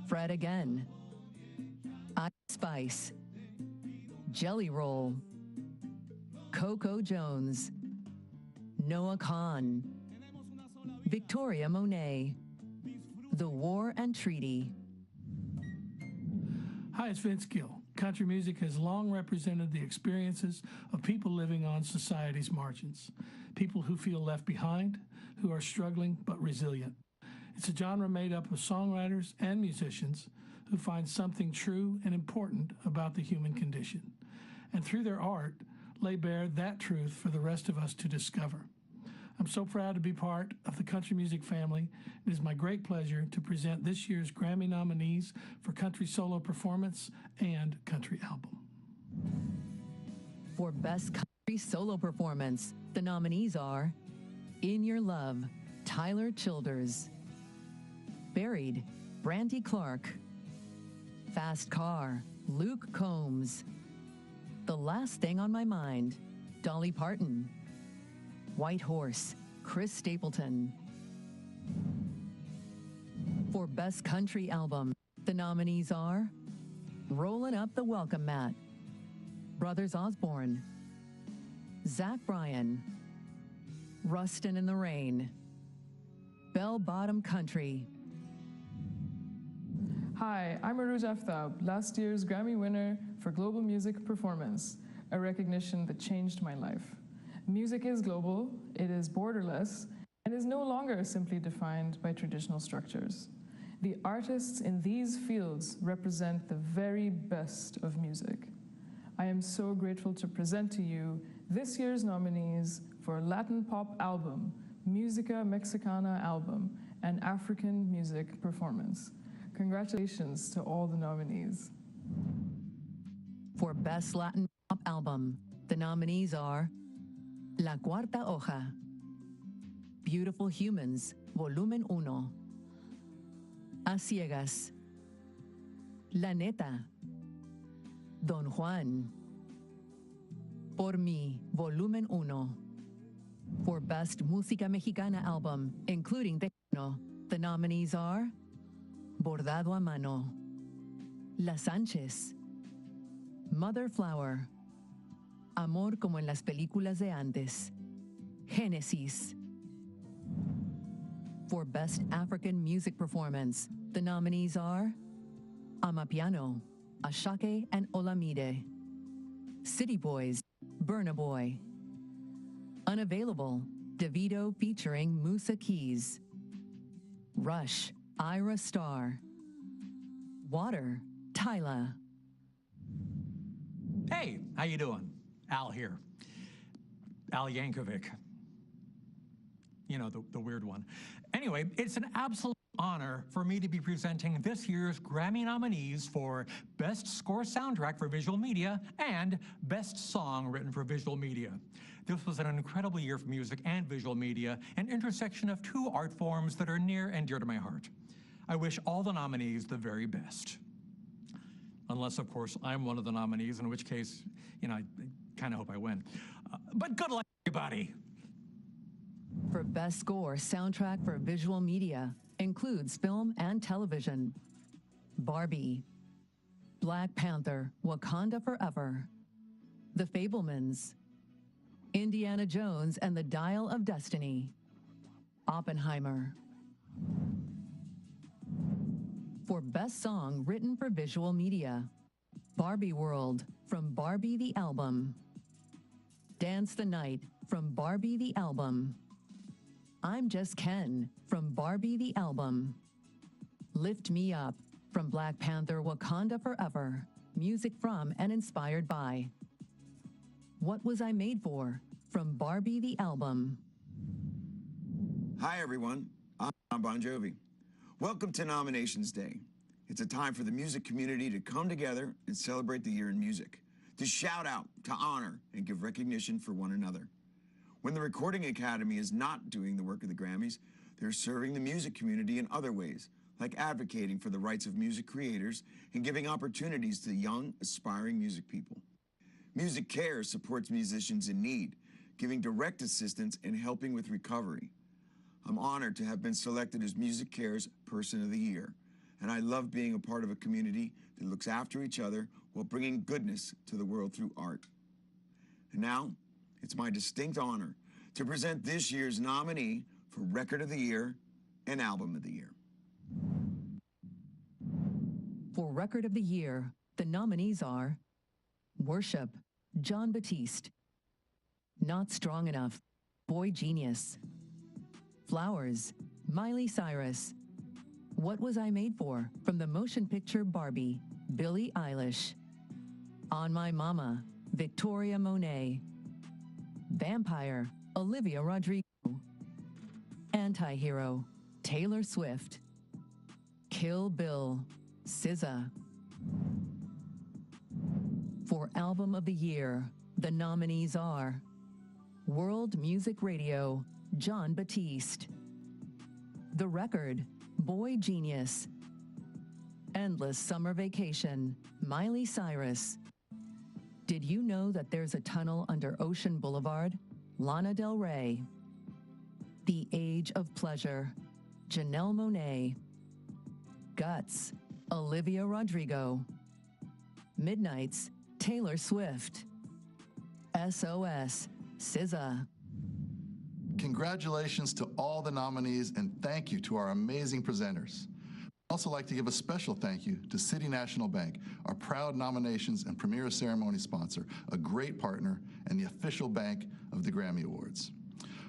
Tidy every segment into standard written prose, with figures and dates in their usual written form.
Fred again. Ice Spice. Jelly Roll. Coco Jones. Noah Kahn. Victoria Monet. The War and Treaty. Hi, it's Vince Gill. Country music has long represented the experiences of people living on society's margins, people who feel left behind, who are struggling but resilient. It's a genre made up of songwriters and musicians who find something true and important about the human condition, and through their art, lay bare that truth for the rest of us to discover. I'm so proud to be part of the country music family. It is my great pleasure to present this year's Grammy nominees for Country Solo Performance and Country Album. For Best Country Solo Performance, the nominees are In Your Love, Tyler Childers. Buried, Brandy Clark. Fast Car, Luke Combs. The Last Thing on My Mind, Dolly Parton. White Horse, Chris Stapleton. For Best Country Album, the nominees are Rollin' Up the Welcome Mat, Brothers Osborne, Zach Bryan, Rustin' in the Rain, Bell Bottom Country. Hi, I'm Aruj Aftab, last year's Grammy winner for Global Music Performance, a recognition that changed my life. Music is global, it is borderless, and is no longer simply defined by traditional structures. The artists in these fields represent the very best of music. I am so grateful to present to you this year's nominees for Latin Pop Album, Musica Mexicana Album, and African Music Performance. Congratulations to all the nominees. For Best Latin Pop Album, the nominees are La Cuarta Hoja, Beautiful Humans, Volumen 1, A Ciegas, La Neta, Don Juan, Por Mí, Volumen 1. For Best Música Mexicana Album, including Tejano, the nominees are Bordado a Mano, La Sánchez, Mother Flower, Amor como en las películas de antes, Génesis. For Best African Music Performance, the nominees are Amapiano, Ashake and Olamide, City Boys, Burna Boy, Unavailable, Davido featuring Musa Keys, Rush, Ira Star, Water, Tyla. Hey, how you doing? Al here. Al Yankovic. You know, the weird one. Anyway, it's an absolute honor for me to be presenting this year's Grammy nominees for Best Score Soundtrack for Visual Media and Best Song Written for Visual Media. This was an incredible year for music and visual media, an intersection of two art forms that are near and dear to my heart. I wish all the nominees the very best. Unless, of course, I'm one of the nominees, in which case, you know, I kind of hope I win. But good luck, everybody. For Best Score Soundtrack for Visual Media, includes film and television, Barbie, Black Panther, Wakanda Forever, The Fabelmans, Indiana Jones and the Dial of Destiny, Oppenheimer. For Best Song Written for Visual Media, Barbie World from Barbie the Album, Dance the Night from Barbie the Album, I'm Just Ken from Barbie the Album, Lift Me Up from Black Panther Wakanda Forever, music from and inspired by, What Was I Made For from Barbie the Album. Hi everyone, I'm Jon Bon Jovi. Welcome to Nominations Day. It's a time for the music community to come together and celebrate the year in music, to shout out, to honor, and give recognition for one another. When the Recording Academy is not doing the work of the Grammys, they're serving the music community in other ways, like advocating for the rights of music creators and giving opportunities to young, aspiring music people. Music Cares supports musicians in need, giving direct assistance and helping with recovery. I'm honored to have been selected as Music Cares Person of the Year. and I love being a part of a community that looks after each other while bringing goodness to the world through art. And now, it's my distinct honor to present this year's nominee for Record of the Year and Album of the Year. For Record of the Year, the nominees are Worship, Jon Batiste; Not Strong Enough, Boy Genius; Flowers, Miley Cyrus; What Was I Made For, from the motion picture Barbie, Billie Eilish; On My Mama, Victoria Monet; Vampire, Olivia Rodrigo; Anti-Hero, Taylor Swift; Kill Bill, SZA. For Album of the Year, the nominees are World Music Radio, Jon Batiste; The Record, Boy Genius; Endless Summer Vacation, Miley Cyrus; Did You Know That There's a Tunnel Under Ocean Boulevard, Lana Del Rey; The Age of Pleasure, Janelle Monáe; Guts, Olivia Rodrigo; Midnights, Taylor Swift; SOS, SZA. Congratulations to all the nominees, and thank you to our amazing presenters. I'd also like to give a special thank you to City National Bank, our proud nominations and premiere ceremony sponsor, a great partner, and the official bank of the Grammy Awards.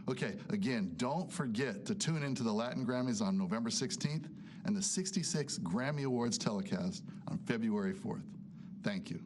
Okay, again, don't forget to tune into the Latin Grammys on November 16th and the 66th Grammy Awards telecast on February 4th. Thank you.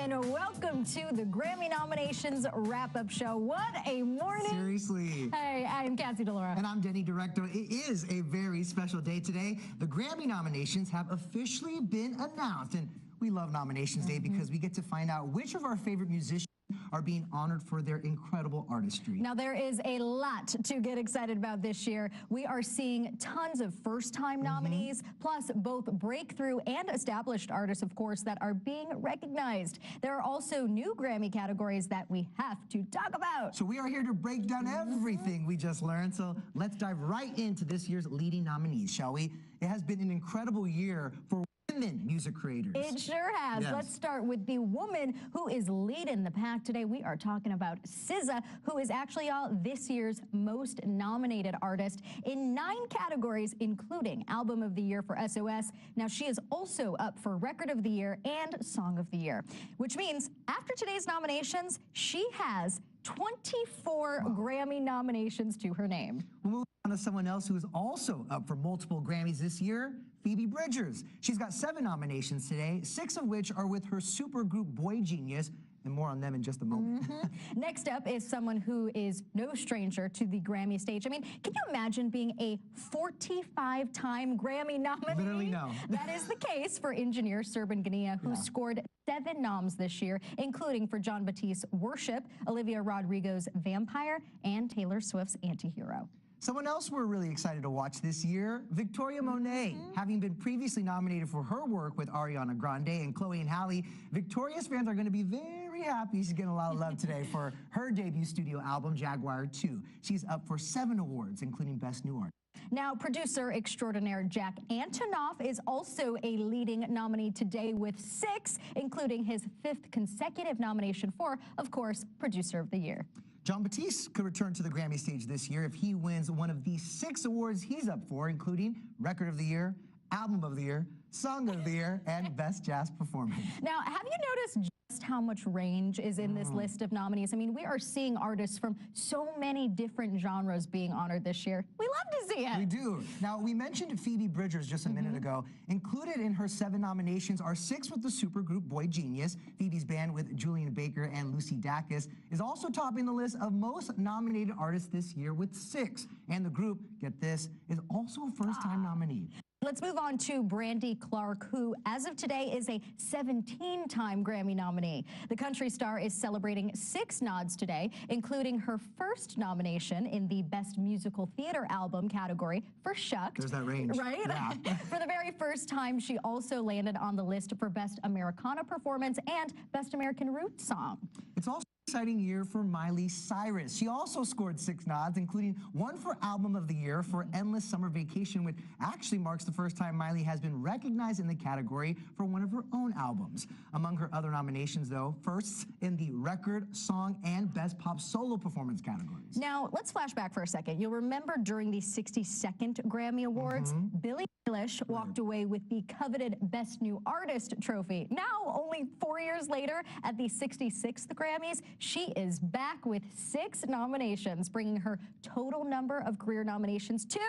And welcome to the Grammy nominations wrap-up show. What a morning. Seriously. Hey, I'm Cassie DeLaura. And I'm Denny Directo. It is a very special day today. The Grammy nominations have officially been announced. And we love Nominations Day because we get to find out which of our favorite musicians are being honored for their incredible artistry. Now, there is a lot to get excited about this year. We are seeing tons of first-time nominees, plus both breakthrough and established artists, of course, that are being recognized. There are also new Grammy categories that we have to talk about. So we are here to break down everything we just learned. So let's dive right into this year's leading nominees, shall we? It has been an incredible year for women music creators. It sure has. Yes. Let's start with the woman who is leading the pack today. We are talking about SZA, who is actually this year's most nominated artist in 9 categories, including Album of the Year for SOS. Now, she is also up for Record of the Year and Song of the Year, which means after today's nominations, she has 24 Grammy nominations to her name. We'll move on to someone else who is also up for multiple Grammys this year, Phoebe Bridgers. She's got 7 nominations today, 6 of which are with her supergroup Boy Genius, and more on them in just a moment. Next up is someone who is no stranger to the Grammy stage. I mean, can you imagine being a 45-time Grammy nominee? Literally no. That is the case for engineer Serban Gania, who scored 7 noms this year, including for Jon Batiste's Worship, Olivia Rodrigo's Vampire, and Taylor Swift's Anti-Hero. Someone else we're really excited to watch this year, Victoria Monet. Having been previously nominated for her work with Ariana Grande and Chloe and Halle, Victoria's fans are going to be very happy she's getting a lot of love today for her debut studio album, Jaguar 2. She's up for 7 awards, including Best New Artist. Now, producer extraordinaire Jack Antonoff is also a leading nominee today with 6, including his 5th consecutive nomination for, of course, Producer of the Year. Jon Batiste could return to the Grammy stage this year if he wins one of the 6 awards he's up for, including Record of the Year, Album of the Year, Song of the Year, and Best Jazz Performance. Now, have you noticed how much range is in this list of nominees. I mean, we are seeing artists from so many different genres being honored this year. We love to see it. We do. Now, we mentioned Phoebe Bridgers just a minute ago. Included in her 7 nominations are 6 with the supergroup Boy Genius. Phoebe's band with Julian Baker and Lucy Dacus is also topping the list of most nominated artists this year with 6. And the group, get this, is also a first-time nominee. Let's move on to Brandy Clark, who, as of today, is a 17-time Grammy nominee. The country star is celebrating 6 nods today, including her first nomination in the Best Musical Theater Album category for Shucked. There's that range. Right? Yeah. For the very first time, she also landed on the list for Best Americana Performance and Best American Roots Song. It's also an exciting year for Miley Cyrus. She also scored 6 nods, including 1 for Album of the Year for Endless Summer Vacation, which actually marks the first time Miley has been recognized in the category for one of her own albums. Among her other nominations, though, firsts in the Record, Song, and Best Pop Solo Performance categories. Now, let's flash back for a second. You'll remember during the 62nd Grammy Awards, Billie Eilish walked away with the coveted Best New Artist trophy. Now, only 4 years later, at the 66th Grammys, she is back with 6 nominations, bringing her total number of career nominations to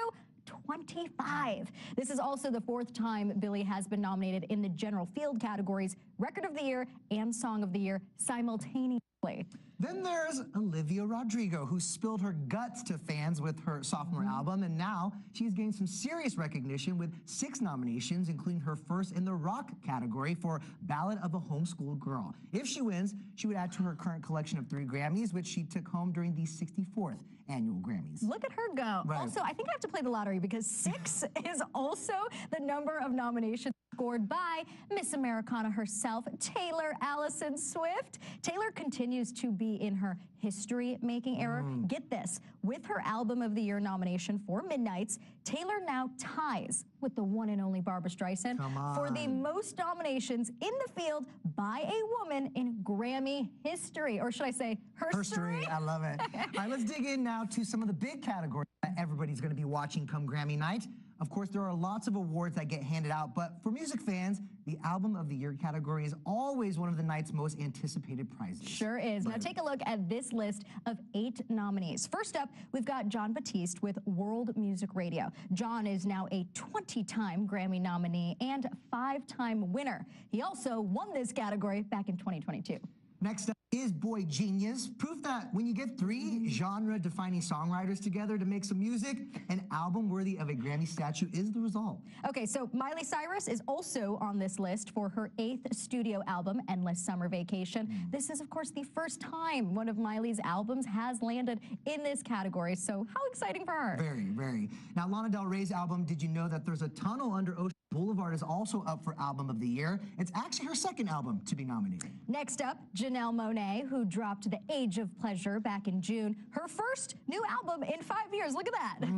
25. This is also the 4th time Billie has been nominated in the general field categories, Record of the Year and Song of the Year simultaneously. Then there's Olivia Rodrigo, who spilled her guts to fans with her sophomore album, and now she's gained some serious recognition with 6 nominations, including her first in the rock category for Ballad of a Homeschooled Girl. If she wins, she would add to her current collection of 3 Grammys, which she took home during the 64th annual Grammys. Look at her go. Right. Also, I think I have to play the lottery because 6 is also the number of nominations scored by Miss Americana herself, Taylor Allison Swift. Taylor continues to be in her history-making era. Get this, with her Album of the Year nomination for Midnights, Taylor now ties with the one and only Barbra Streisand for the most nominations in the field by a woman in Grammy history, or should I say herstory? I love it. All right, let's dig in now to some of the big categories that everybody's going to be watching come Grammy night. Of course, there are lots of awards that get handed out, but for music fans, the Album of the Year category is always one of the night's most anticipated prizes. Sure is. Now take a look at this list of 8 nominees. First up, we've got Jon Batiste with World Music Radio. Jon is now a 20-time Grammy nominee and 5-time winner. He also won this category back in 2022. Next up is Boy Genius, proof that when you get 3 genre-defining songwriters together to make some music, an album worthy of a Grammy statue is the result. Okay, so Miley Cyrus is also on this list for her 8th studio album, Endless Summer Vacation. This is, of course, the first time one of Miley's albums has landed in this category, so how exciting for her. Very, very. Now, Lana Del Rey's album, Did You Know That There's a Tunnel Under Ocean Boulevard, is also up for Album of the Year. It's actually her 2nd album to be nominated. Next up, Janelle Monáe, who dropped The Age of Pleasure back in June. Her first new album in 5 years. Look at that.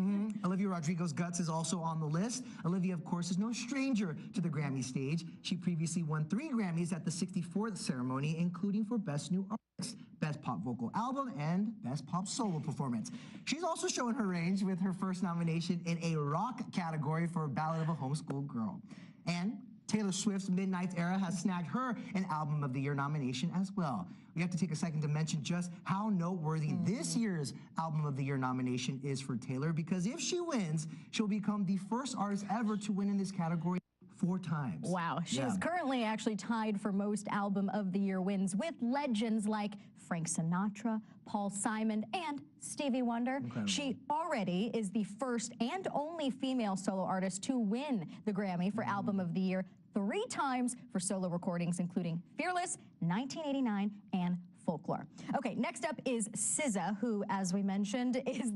Olivia Rodrigo's Guts is also on the list. Olivia, of course, is no stranger to the Grammy stage. She previously won 3 Grammys at the 64th ceremony, including for Best New Artist, Best Pop Vocal Album, and Best Pop Solo Performance. She's also showing her range with her first nomination in a rock category for Ballad of a Homeschooled Girl. And Taylor Swift's Midnights era has snagged her an Album of the Year nomination as well. We have to take a second to mention just how noteworthy this year's Album of the Year nomination is for Taylor, because if she wins, she'll become the first artist ever to win in this category 4 times. Wow. She's currently actually tied for most Album of the Year wins with legends like Frank Sinatra, Paul Simon, and Stevie Wonder. Incredible. She already is the first and only female solo artist to win the Grammy for Album of the Year 3 times for solo recordings, including Fearless, 1989, and Folklore. Okay, next up is SZA, who, as we mentioned, is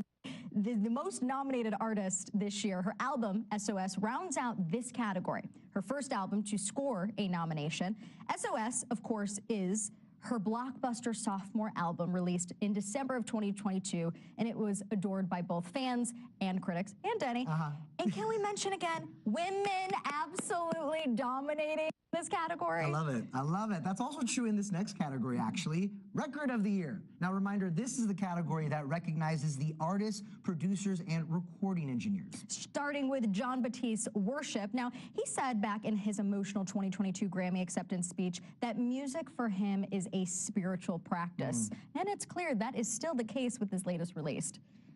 the most nominated artist this year. Her album, SOS, rounds out this category. Her first album to score a nomination. SOS, of course, is her blockbuster sophomore album released in December of 2022, and it was adored by both fans and critics, and Denny. And can we mention again, women absolutely dominating this category? I love it. I love it. That's also true in this next category, actually. Record of the Year. Now, reminder, this is the category that recognizes the artists, producers, and recording engineers. Starting with Jon Batiste's Worship. Now, he said back in his emotional 2022 Grammy acceptance speech that music for him is a spiritual practice. And it's clear that is still the case with this latest release.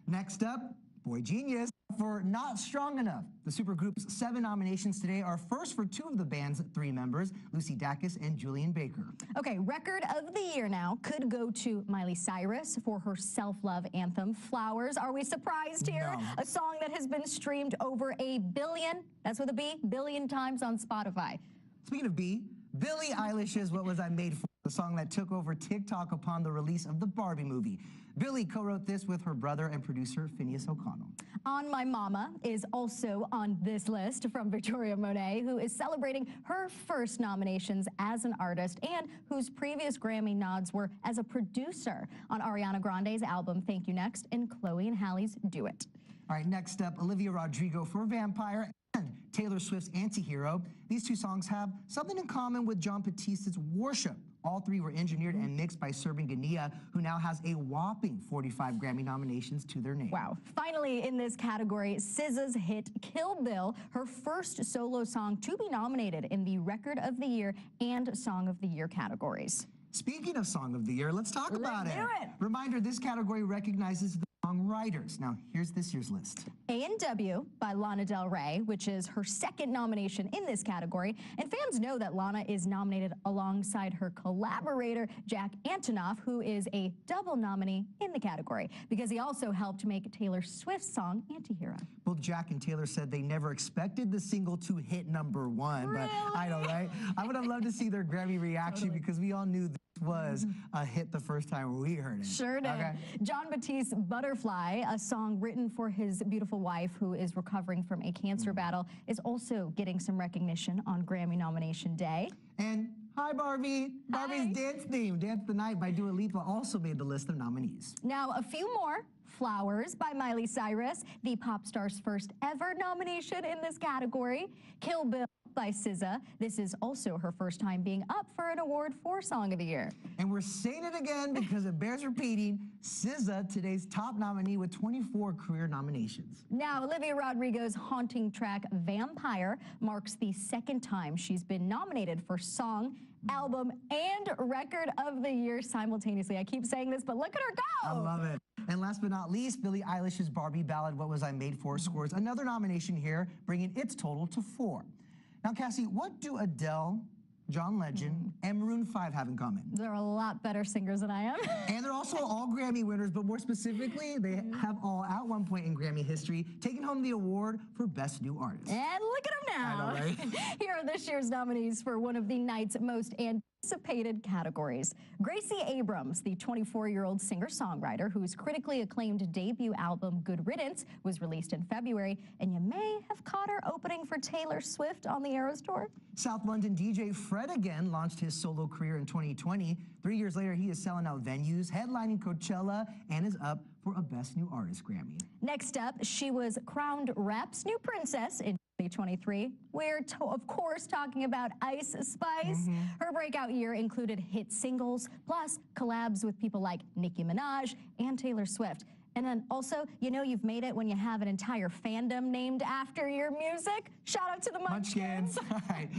Next up, Boy Genius for Not Strong Enough. The supergroup's 7 nominations today are first for 2 of the band's 3 members, Lucy Dacus and Julian Baker. Okay, Record of the Year now could go to Miley Cyrus for her self-love anthem, Flowers. Are we surprised here? No. A song that has been streamed over 1 billion, that's with a B, billion times on Spotify. Speaking of B, Billie Eilish's What Was I Made For, the song that took over TikTok upon the release of the Barbie movie. Billie co-wrote this with her brother and producer Phineas O'Connell. On My Mama is also on this list from Victoria Monet, who is celebrating her first nominations as an artist and whose previous Grammy nods were as a producer on Ariana Grande's album Thank You Next and Chloe and Halle's Do It. All right, next up, Olivia Rodrigo for Vampire and Taylor Swift's Antihero. These 2 songs have something in common with Jon Batiste's Worship. All 3 were engineered and mixed by Serban Gania, who now has a whopping 45 Grammy nominations to their name. Wow. Finally, in this category, SZA's hit Kill Bill, her first solo song to be nominated in the Record of the Year and Song of the Year categories. Speaking of Song of the Year, let's talk about it. do it. Reminder, this category recognizes the songwriters. Now, here's this year's list. A&W by Lana Del Rey, which is her 2nd nomination in this category. And fans know that Lana is nominated alongside her collaborator, Jack Antonoff, who is a double nominee in the category because he also helped make Taylor Swift's song Antihero. Both Jack and Taylor said they never expected the single to hit #1, Really? but I know, right? I would have loved to see their Grammy reaction because we all knew this was a hit the first time we heard it. Sure did. Okay. Jon Batiste's Butterfly, a song written for his beautiful wife who is recovering from a cancer battle, is also getting some recognition on Grammy nomination day. And hi, Barbie. Barbie's dance theme, Dance the Night by Dua Lipa, also made the list of nominees. Now, a few more. Flowers by Miley Cyrus, the pop star's first ever nomination in this category. Kill Bill by SZA. This is also her first time being up for an award for Song of the Year. And we're saying it again because it bears repeating. SZA, today's top nominee with 24 career nominations. Now, Olivia Rodrigo's haunting track Vampire marks the 2nd time she's been nominated for Song, Album, and Record of the Year simultaneously. I keep saying this, but look at her go! I love it. And last but not least, Billie Eilish's Barbie ballad, What Was I Made For, scores another nomination here, bringing its total to 4. Now, Cassie, what do Adele, John Legend, and Maroon 5 have in common? They're a lot better singers than I am. And they're also all Grammy winners, but more specifically, they have all, at one point in Grammy history, taken home the award for Best New Artist. And look at them now. I know, right? Here are this year's nominees for one of the night's most anticipated categories. Gracie Abrams, the 24-year-old singer-songwriter whose critically acclaimed debut album, Good Riddance, was released in February, and you may have caught her opening for Taylor Swift on the Eras Tour. South London DJ Fred again launched his solo career in 2020. 3 years later, he is selling out venues, headlining Coachella, and is up for a Best New Artist Grammy. Next up, she was crowned Rap's new princess in 2023. We're, of course, talking about Ice Spice. Her breakout year included hit singles, plus collabs with people like Nicki Minaj and Taylor Swift. And then also, you know you've made it when you have an entire fandom named after your music. Shout out to the Munchkins. All right.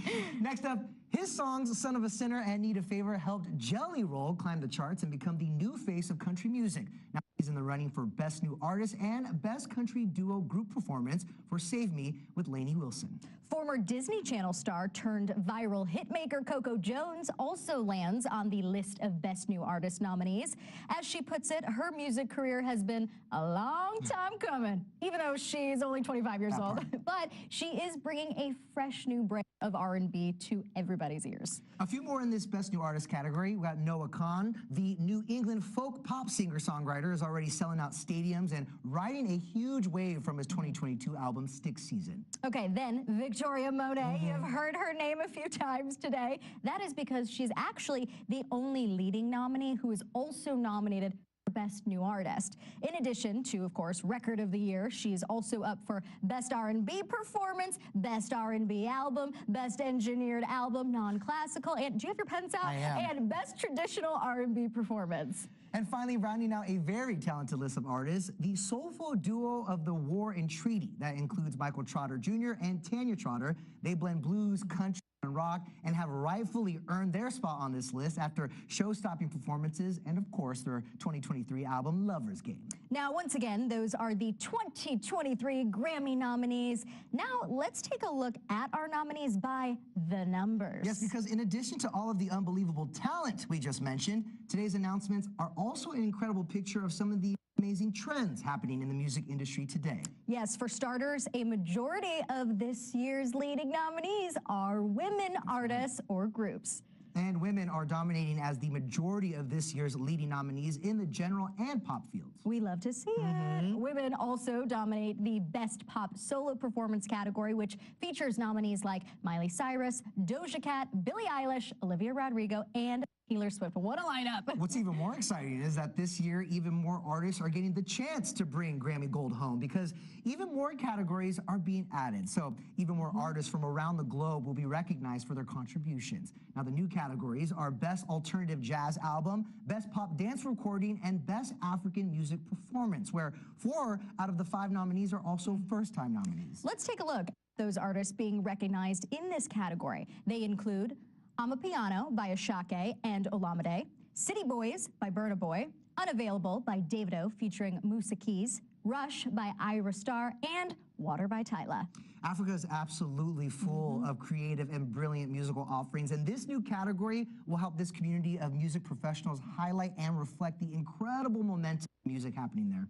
Next up, his songs, Son of a Sinner and Need a Favor, helped Jelly Roll climb the charts and become the new face of country music. Now he's in the running for Best New Artist and Best Country Duo Group Performance for Save Me with Lainey Wilson. Former Disney Channel star turned viral hitmaker Coco Jones also lands on the list of Best New Artist nominees. As she puts it, her music career has been a long time coming, even though she's only 25 years old. But she is bringing a fresh new brand of R&B to everybody's ears. A few more in this Best New Artist category. We got Noah Kahn, the New England folk pop singer-songwriter, is already selling out stadiums and riding a huge wave from his 2022 album, Stick Season. Okay, then Victoria Monet. You've heard her name a few times today. That is because she's actually the only leading nominee who is also nominated for Best New Artist. In addition to, of course, Record of the Year, she's also up for Best R&B Performance, Best R&B Album, Best Engineered Album, Non-Classical, and do you have your pens out? I am. And Best Traditional R&B Performance. And finally, rounding out a very talented list of artists, the soulful duo of the War and Treaty. That includes Michael Trotter Jr. and Tanya Trotter. They blend blues, country, and rock and have rightfully earned their spot on this list after show-stopping performances and, of course, their 2023 album, Lover's Game. Now, once again, those are the 2023 Grammy nominees. Now, let's take a look at our nominees by the numbers. Yes, because in addition to all of the unbelievable talent we just mentioned, today's announcements are also an incredible picture of some of the amazing trends happening in the music industry today. Yes, for starters, a majority of this year's leading nominees are women artists or groups. And women are dominating as the majority of this year's leading nominees in the general and pop fields. We love to see it. Women also dominate the Best Pop Solo Performance category, which features nominees like Miley Cyrus, Doja Cat, Billie Eilish, Olivia Rodrigo, and Taylor Swift. What a lineup. What's even more exciting is that this year, even more artists are getting the chance to bring Grammy Gold home because even more categories are being added. So even more artists from around the globe will be recognized for their contributions. Now, the new categories are Best Alternative Jazz Album, Best Pop Dance Recording, and Best African Music Performance, where 4 out of the 5 nominees are also first-time nominees. Let's take a look at those artists being recognized in this category. They include Amapiano by Ashake and Olamide, City Boys by Burna Boy, Unavailable by Davido featuring Musa Keys, Rush by Ira Star, and Water by Tyla. Africa is absolutely full of creative and brilliant musical offerings, and this new category will help this community of music professionals highlight and reflect the incredible momentum of music happening there.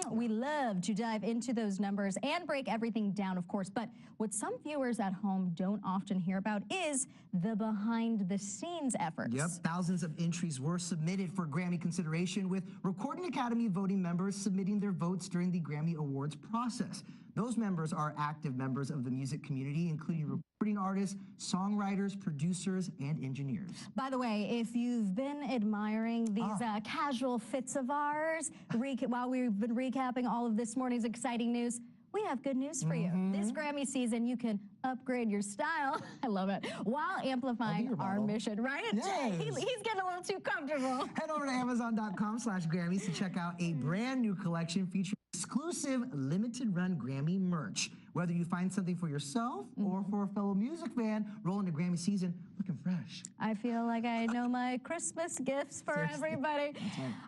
We love to dive into those numbers and break everything down, of course, but what some viewers at home don't often hear about is the behind-the-scenes efforts. Yep, thousands of entries were submitted for Grammy consideration, with Recording Academy voting members submitting their votes during the Grammy Awards process. Those members are active members of the music community, including recording artists, songwriters, producers, and engineers. By the way, if you've been admiring these casual fits of ours, while we've been recapping all of this morning's exciting news, we have good news for you. This Grammy season, you can upgrade your style, I love it, while amplifying our mission, right? Yes. He's getting a little too comfortable. Head over to Amazon.com/Grammys to check out a brand new collection featuring exclusive limited run Grammy merch. Whether you find something for yourself or for a fellow music fan, roll into Grammy season looking fresh. I feel like I know my Christmas gifts for everybody.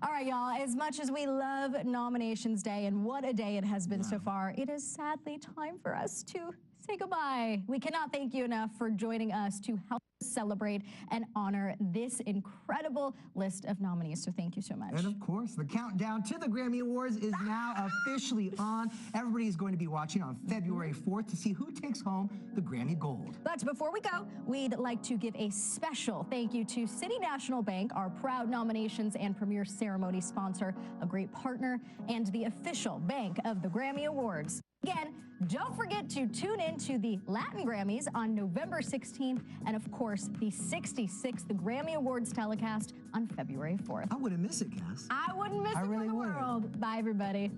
All right, y'all, as much as we love Nominations Day, and what a day it has been so far, it is sadly time for us to say goodbye. We cannot thank you enough for joining us to help us celebrate and honor this incredible list of nominees. So thank you so much. And of course, the countdown to the Grammy Awards is now officially on. Everybody's going to be watching on February 4th to see who takes home the Grammy Gold. But before we go, we'd like to give a special thank you to City National Bank, our proud nominations and premiere ceremony sponsor, a great partner, and the official bank of the Grammy Awards. Again, don't forget to tune in to the Latin Grammys on November 16th, and of course, the 66th Grammy Awards telecast on February 4th. I wouldn't miss it, Cass. I wouldn't miss it for the world. Bye, everybody.